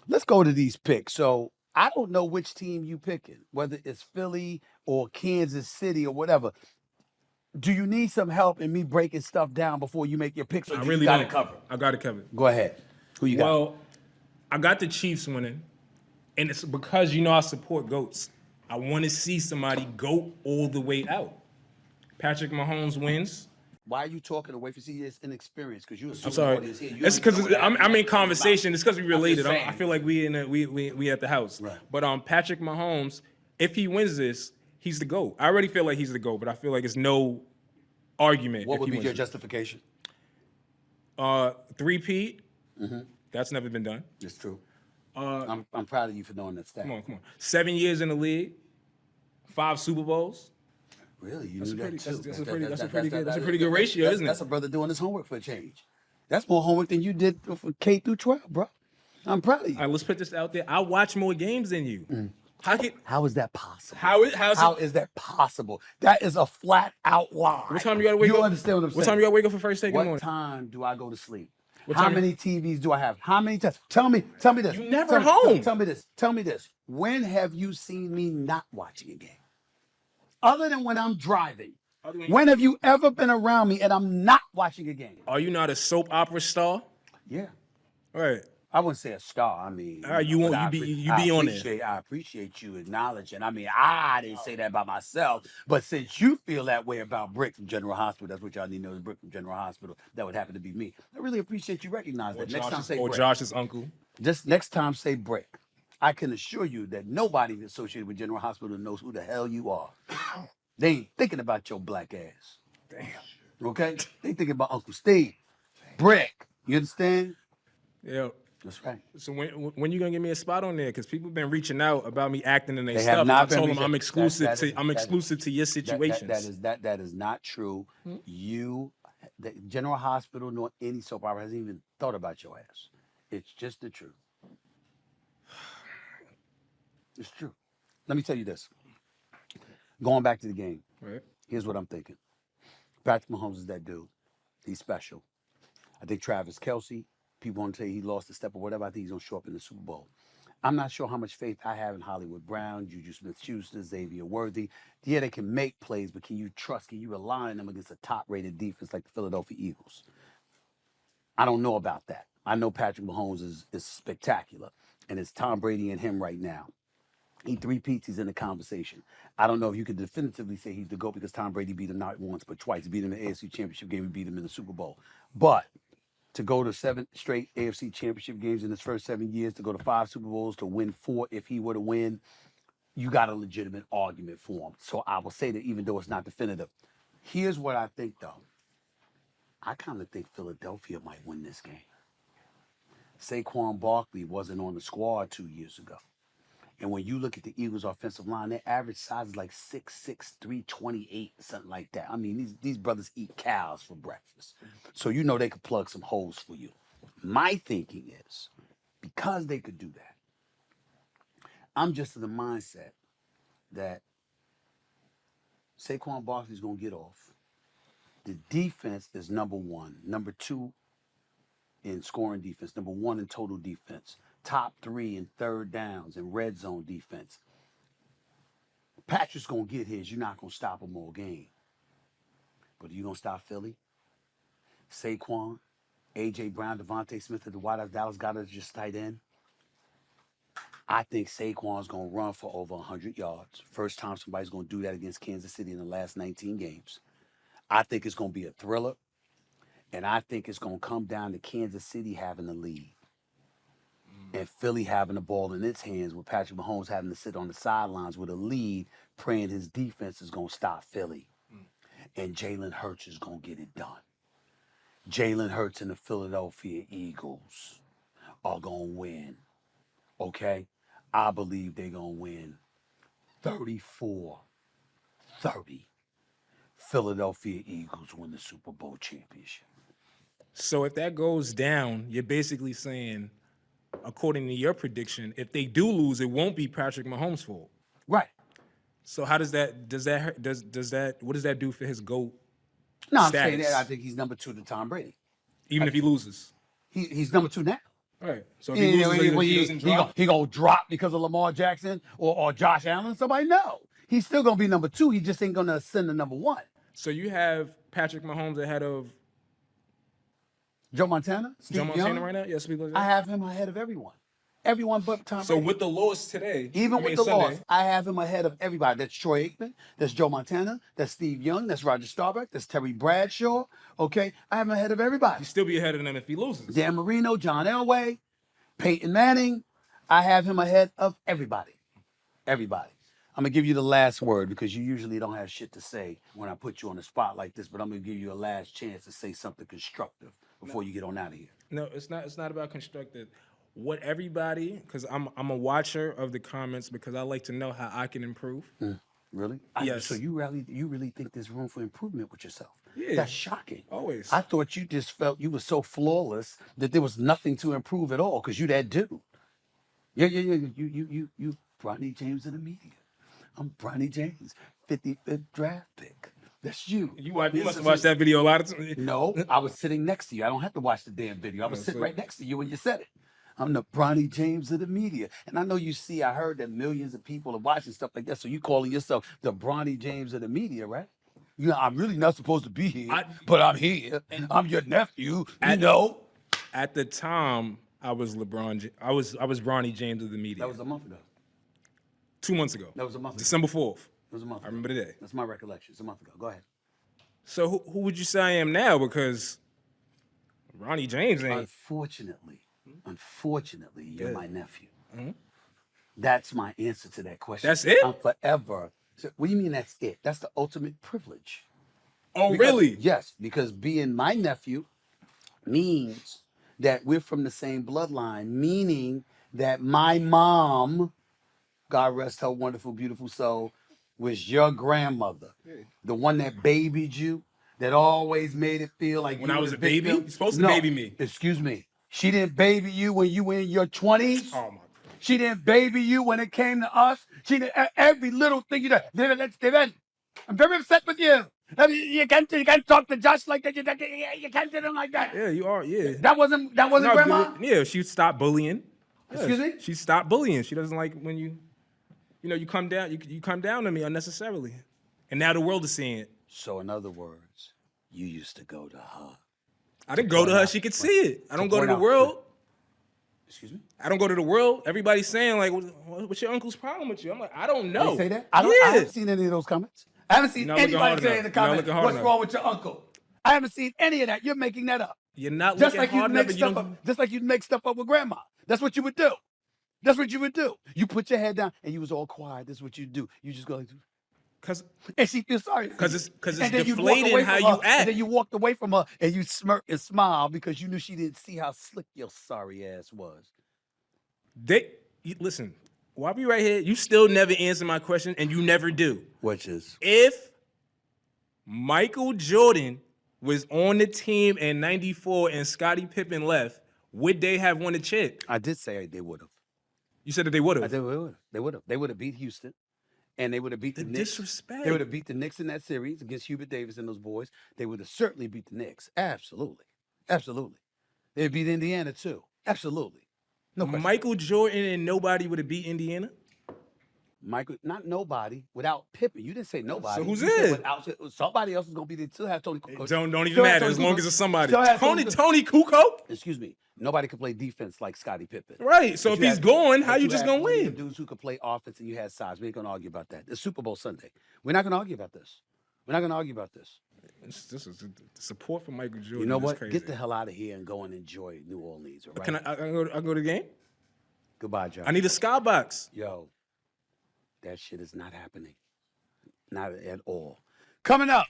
let's go to these picks. So I don't know which team you picking, whether it's Philly or Kansas City or whatever. Do you need some help in me breaking stuff down before you make your picks, or I do you really got don't. it covered? I got it covered. Go ahead. Who you got? Well, I got the Chiefs winning, and it's because I support GOATs. I want to see somebody go all the way out. Patrick Mahomes wins. Why are you talking away from see this inexperience? Because you're I'm assuming the sorry. audience here. You It's don't even know because what happened I'm in next to your mouth. conversation. It's because we I'm related. just I saying. feel like we at the house. Right. But Patrick Mahomes, if he wins this, he's the GOAT. I already feel like he's the GOAT, but I feel like it's no argument. What if would he be wins your it. justification? Three-peat. That's never been done. It's true. I'm proud of you for knowing that stat. Come on. 7 years in the league, 5 Super Bowls. Really, you That's knew a pretty- that too. that's a pretty good ratio, isn't it? That's a brother doing his homework for a change. That's more homework than you did for K through 12, bro. I'm proud of you. All right, let's put this out there. I watch more games than you. How is that possible? How How is that possible? That is a flat out lie. What time you gotta wake up? You understand what I'm saying? What time you gotta wake up for first take in the What morning? time do I go to sleep? What How time- many TVs do I have? How many times? Tell me this. You never Tell- home. Tell me this. When have you seen me not watching a game? Other than when I'm driving. When have you ever been around me and I'm not watching a game? Are you not a soap opera star? Yeah. All right. I wouldn't say a star. I mean, You won't- but you be on there. I appreciate you acknowledging. I mean, I didn't say that about myself, but since you feel that way about Brick from General Hospital, that's what y'all need to know is Brick from General Hospital. That would happen to be me. I really appreciate you recognizing that. Next time, say Brick. Josh's uncle. Just next time, say Brick. I can assure you that nobody associated with General Hospital knows who the hell you are. They ain't thinking about your black ass. Damn. Okay? They thinking about Uncle Steve. Brick. You understand? Yeah. That's right. So when you gonna give me a spot on there? Because people been reaching out about me acting in their They stuff. have not I been told them reaching- I'm exclusive that is- I'm that- exclusive to your situations. That is not true. The General Hospital nor any soap opera hasn't even thought about your ass. It's just the truth. It's true. Let me tell you this. Going back to the game, Right. here's what I'm thinking. Patrick Mahomes is that dude. He's special. I think Travis Kelce, people want to say he lost a step or whatever. I think he's going to show up in the Super Bowl. I'm not sure how much faith I have in Hollywood Brown, Juju Smith-Schuster, Xavier Worthy. Yeah, they can make plays, but can you rely on them against a top-rated defense like the Philadelphia Eagles? I don't know about that. I know Patrick Mahomes is spectacular, and it's Tom Brady and him right now. He three-peats, he's in the conversation. I don't know if you could definitively say he's the GOAT because Tom Brady beat him not once, but twice. He beat him in the AFC Championship game and beat him in the Super Bowl. But to go to 7 straight AFC Championship games in his first 7 years, to go to 5 Super Bowls, to win 4 if he were to win, you got a legitimate argument for him. So I will say that even though it's not definitive. Here's what I think, though. I kind of think Philadelphia might win this game. Saquon Barkley wasn't on the squad 2 years ago. And when you look at the Eagles' offensive line, their average size is like 6'6", 328, something like that. I mean, these brothers eat cows for breakfast. So you know they could plug some holes for you. My thinking is, because they could do that, I'm just in the mindset that Saquon Barkley's going to get off. The defense is number 1. Number 2 in scoring defense. Number 1 in total defense. Top 3 in third downs and red zone defense. Patrick's going to get his. You're not going to stop him all game. But are you going to stop Philly? Saquon, A.J. Brown, Devontae Smith at the wide out. Dallas got us just tight end. I think Saquon's going to run for over 100 yards. First time somebody's going to do that against Kansas City in the last 19 games. I think it's going to be a thriller. And I think it's going to come down to Kansas City having the lead. And Philly having the ball in its hands with Patrick Mahomes having to sit on the sidelines with a lead, praying his defense is going to stop Philly. And Jalen Hurts is going to get it done. Jalen Hurts and the Philadelphia Eagles are going to win. Okay? I believe they're going to win 34-30. Philadelphia Eagles win the Super Bowl championship. So if that goes down, you're basically saying, according to your prediction, if they do lose, it won't be Patrick Mahomes' fault. Right. So how does that what does that do for his GOAT No, I'm status? saying that I think he's number 2 to Tom Brady. Even if he loses? He's number 2 now. All right. So if he loses, he He, doesn't drop. he gonna drop because of Lamar Jackson or Josh Allen? Somebody no. He's still gonna be number 2. He just ain't gonna ascend to number 1. So you have Patrick Mahomes ahead of Joe Montana, Steve Joe Montana Young, right now? Yes, people. I have him ahead of everyone. Everyone but Tom So Brady. with the loss today, Even with the Sunday, loss, I have him ahead of everybody. That's Troy Aikman. That's Joe Montana. That's Steve Young. That's Roger Staubach. That's Terry Bradshaw. Okay, I have him ahead of everybody. he'd still be ahead of them if he loses. Dan Marino, John Elway, Peyton Manning. I have him ahead of everybody. Everybody. I'm gonna give you the last word because you usually don't have shit to say when I put you on the spot like this, but I'm gonna give you a last chance to say something constructive before you get on out of here. No, it's not. It's not about constructive. What everybody, because I'm a watcher of the comments because I like to know how I can improve. Really? Yes. So you really think there's room for improvement with yourself? Yeah. That's shocking. Always. I thought you just felt you were so flawless that there was nothing to improve at all because you that dude. Yeah. You, Bronny James of the media. I'm Bronny James, 55th draft pick. That's you. You must have watched that video a lot of times. No, I was sitting next to you. I don't have to watch the damn video. I was sitting right next to you when you said it. I'm the Bronny James of the media. And I know I heard that millions of people are watching stuff like that. So you calling yourself the Bronny James of the media, right? You know, I'm really not supposed to be here, but I'm here. I'm your nephew, you know. At the time, I was LeBron. I was Bronny James of the media. That was a month ago. 2 months ago. That was a month ago. December 4th. It was a month ago. I remember the day. That's my recollection. It's a month ago. Go ahead. So who would you say I am now? Because Ronnie James ain't. Unfortunately, you're my nephew. That's my answer to that question. That's it? I'm forever. So, what do you mean that's it? That's the ultimate privilege. Oh, Because- really? Yes, because being my nephew means that we're from the same bloodline, meaning that my mom, God rest her wonderful, beautiful soul, was your grandmother, the one that babied you, that always made it feel like When you I were was the a baby? victim. You're supposed to No, baby me. Excuse me. She didn't baby you when you were in your 20s. Oh, my God. She didn't baby you when it came to us. She did every little thing you did. Steven, I'm very upset with you. I mean, you can't talk to Josh like that. You can't do him like that. Yeah, you are. Yeah. That wasn't No, grandma. Yeah, she stopped bullying. Yeah, Excuse me? She stopped bullying. She doesn't like when you come down. You come down to me unnecessarily, and now the world is seeing it. So in other words, you used to go to her. I didn't go to her. She could see it. I don't go to point the out- world. Excuse me? I don't go to the world. Everybody's saying like, "What's your uncle's problem with you?" I'm like, I don't know. They say that? I haven't seen any of those comments. I haven't seen You're not looking anybody hard say enough. in the You're not comments, looking hard what's enough. wrong with your uncle? I haven't seen any of that. You're making that up. You're not Just looking like you hard enough. make And you stuff don't. up. Just like you make stuff up with grandma. That's what you would do. That's what you would do. You put your head down and you was all quiet. This is what you do. You just go like, Cause and she feels sorry. Cause it's And then you'd walk deflating away how from you her, act. And then you walked away from her and you smirked and smiled because you knew she didn't see how slick your sorry ass was. Listen. While we right here, you still never answer my question, and you never do. Which is? If Michael Jordan was on the team in '94 and Scottie Pippen left, would they have won the chip? I did say they would have. You said that they would I have. did. They would have. They would have beat Houston. And they would have beat the Knicks. Disrespect. They would have beat the Knicks in that series against Hubert Davis and those boys. They would have certainly beat the Knicks. Absolutely. Absolutely. They'd beat Indiana too. Absolutely. No question. Michael Jordan and nobody would have beat Indiana. Not nobody, without Pippen. You didn't say nobody. So who's You said it? Without, somebody else is going to be there. Still have Tony Kukoc. Don't even Still have matter Tony as long Kukoc. as it's somebody. Still have Tony Kukoc. Excuse me. Nobody could play defense like Scottie Pippen. Right. So But if you he's had- going, but how you just had gonna plenty win? of dudes who could play offense and you had size. We ain't going to argue about that. It's Super Bowl Sunday. We're not going to argue about this. We're not going to argue about this. This is the support for Michael Jordan. You know is what? Crazy. Get the hell out of here and go and enjoy New Orleans. All right? Can I go to the game? Goodbye, Joe. I need a skybox. Yo, that shit is not happening. Not at all. Coming up.